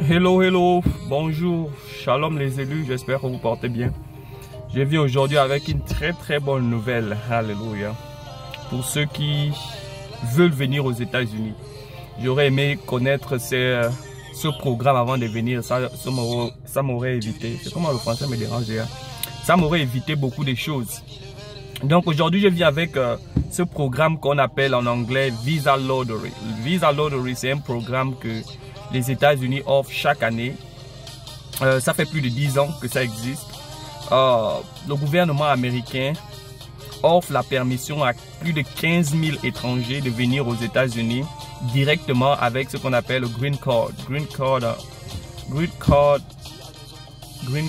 Hello, bonjour, shalom les élus, j'espère que vous portez bien. Je viens aujourd'hui avec une très bonne nouvelle, alléluia, pour ceux qui veulent venir aux États-Unis. J'aurais aimé connaître ce programme avant de venir, ça m'aurait évité, c'est comment le français me dérange, ça m'aurait évité beaucoup de choses. Donc aujourd'hui je viens avec ce programme qu'on appelle en anglais Visa Lottery. Visa Lottery, c'est un programme que les États-Unis offrent chaque année. Ça fait plus de 10 ans que ça existe. Le gouvernement américain offre la permission à plus de 15 000 étrangers de venir aux États-Unis directement avec ce qu'on appelle le Green Card. Green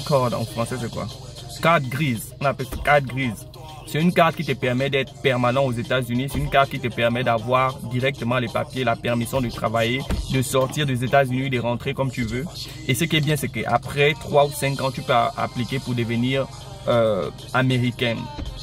Card en français c'est quoi? Carte grise. On appelle ça carte grise. C'est une carte qui te permet d'être permanent aux États-Unis. C'est une carte qui te permet d'avoir directement les papiers, la permission de travailler, de sortir des États-Unis, de rentrer comme tu veux. Et ce qui est bien, c'est qu'après 3 ou 5 ans, tu peux appliquer pour devenir américain.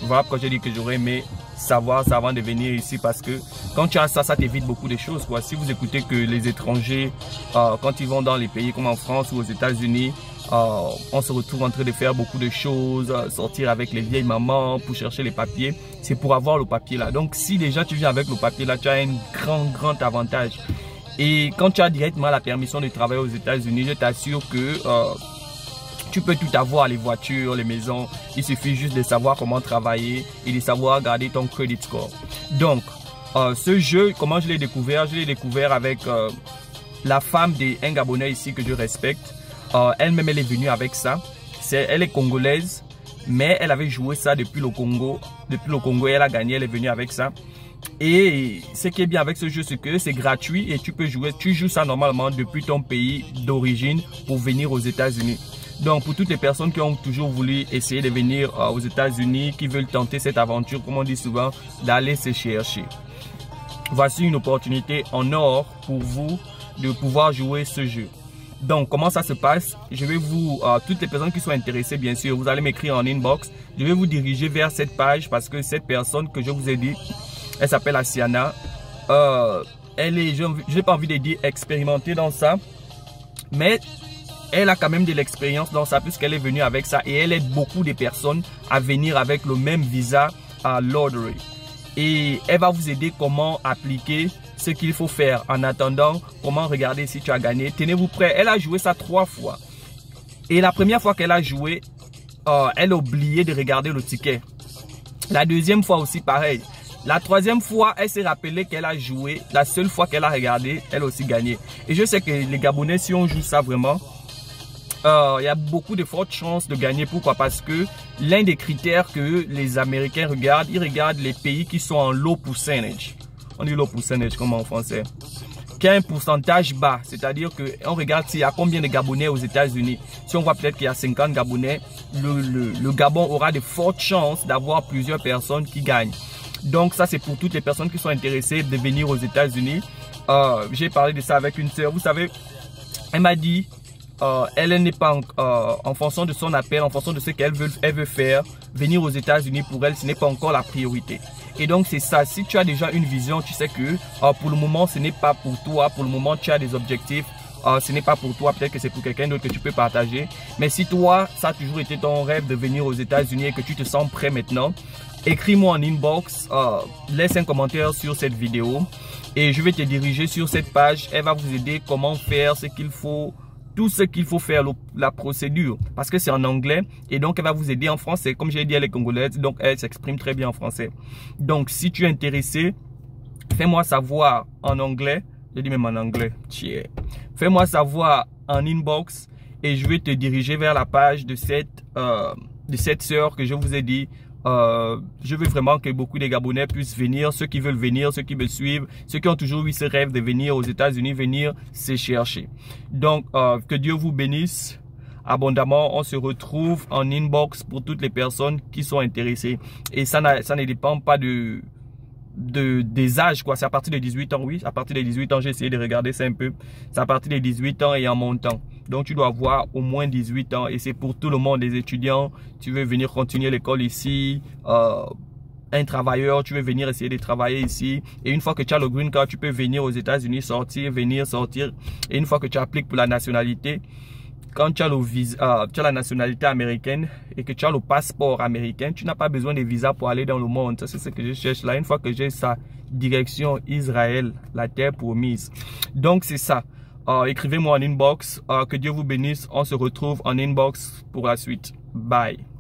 Voilà pourquoi je dis que j'aurais aimé savoir ça avant de venir ici, parce que quand tu as ça, ça t'évite beaucoup de choses, quoi. Si vous écoutez que les étrangers, quand ils vont dans les pays comme en France ou aux États-Unis, on se retrouve en train de faire beaucoup de choses, sortir avec les vieilles mamans pour chercher les papiers, c'est pour avoir le papier là. Donc si déjà tu viens avec le papier là, tu as un grand avantage. Et quand tu as directement la permission de travailler aux États-Unis, je t'assure que tu peux tout avoir, les voitures, les maisons. Il suffit juste de savoir comment travailler et de savoir garder ton credit score. Donc ce jeu, comment je l'ai découvert? Je l'ai découvert avec la femme d'un Gabonais ici que je respecte. Elle-même, elle est venue avec ça. Elle est congolaise, mais elle avait joué ça depuis le Congo. Depuis le Congo, elle a gagné, elle est venue avec ça. Et ce qui est bien avec ce jeu, c'est que c'est gratuit et tu peux jouer. Tu joues ça normalement depuis ton pays d'origine pour venir aux États-Unis. Donc, pour toutes les personnes qui ont toujours voulu essayer de venir aux États-Unis, qui veulent tenter cette aventure, comme on dit souvent, d'aller se chercher. Voici une opportunité en or pour vous de pouvoir jouer ce jeu. Donc, comment ça se passe? Je vais vous, toutes les personnes qui sont intéressées, bien sûr, vous allez m'écrire en inbox. Je vais vous diriger vers cette page parce que cette personne que je vous ai dit, elle s'appelle Asiana. Elle est, je n'ai pas envie de dire expérimentée dans ça, mais elle a quand même de l'expérience dans ça puisqu'elle est venue avec ça et elle aide beaucoup de personnes à venir avec le même visa à Lottery. Et elle va vous aider comment appliquer ce qu'il faut faire en attendant, comment regarder si tu as gagné. Tenez-vous prêts, elle a joué ça 3 fois. Et la première fois qu'elle a joué, elle a oublié de regarder le ticket. La deuxième fois aussi pareil. La troisième fois, elle s'est rappelée qu'elle a joué. La seule fois qu'elle a regardé, elle a aussi gagné. Et je sais que les Gabonais, si on joue ça vraiment, il y a beaucoup de fortes chances de gagner. Pourquoi? Parce que l'un des critères que les Américains regardent, ils regardent les pays qui sont en low percentage. On dit low percentage comme en français. Qui a un pourcentage bas, c'est-à-dire qu'on regarde s'il y a combien de Gabonais aux États-Unis. Si on voit peut-être qu'il y a 50 Gabonais, le Gabon aura de fortes chances d'avoir plusieurs personnes qui gagnent. Donc ça, c'est pour toutes les personnes qui sont intéressées de venir aux États-Unis. J'ai parlé de ça avec une sœur. Vous savez, elle m'a dit, elle n'est pas en fonction de son appel, en fonction de ce qu'elle veut faire, venir aux États-Unis pour elle, ce n'est pas encore la priorité. Et donc c'est ça, si tu as déjà une vision, tu sais que pour le moment ce n'est pas pour toi, pour le moment tu as des objectifs, ce n'est pas pour toi, peut-être que c'est pour quelqu'un d'autre que tu peux partager. Mais si toi, ça a toujours été ton rêve de venir aux États-Unis et que tu te sens prêt maintenant, écris-moi en inbox, laisse un commentaire sur cette vidéo et je vais te diriger sur cette page. Elle va vous aider comment faire ce qu'il faut, tout ce qu'il faut faire, la procédure, parce que c'est en anglais et donc elle va vous aider en français. Comme j'ai dit, elle est congolaise, donc elle s'exprime très bien en français. Donc si tu es intéressé, fais-moi savoir en anglais, je dis même en anglais, fais-moi savoir en inbox et je vais te diriger vers la page de cette sœur que je vous ai dit. Je veux vraiment que beaucoup de Gabonais puissent venir, ceux qui veulent venir, ceux qui me suivent, ceux qui ont toujours eu ce rêve de venir aux États-Unis, venir se chercher. Donc, que Dieu vous bénisse abondamment. On se retrouve en inbox pour toutes les personnes qui sont intéressées. Et ça ne dépend pas des âges, quoi. C'est à partir de 18 ans, oui. À partir de 18 ans, j'ai essayé de regarder ça un peu. C'est à partir de 18 ans et en montant. Donc, tu dois avoir au moins 18 ans et c'est pour tout le monde, les étudiants. Tu veux venir continuer l'école ici, un travailleur, tu veux venir essayer de travailler ici. Et une fois que tu as le green card, tu peux venir aux États-Unis, sortir. Et une fois que tu appliques pour la nationalité, quand tu as le visa, tu as la nationalité américaine et que tu as le passeport américain, tu n'as pas besoin de visa pour aller dans le monde. Ça, c'est ce que je cherche là. Une fois que j'ai ça, direction Israël, la terre promise. Donc, c'est ça. Écrivez-moi en inbox. Que Dieu vous bénisse. On se retrouve en inbox pour la suite. Bye.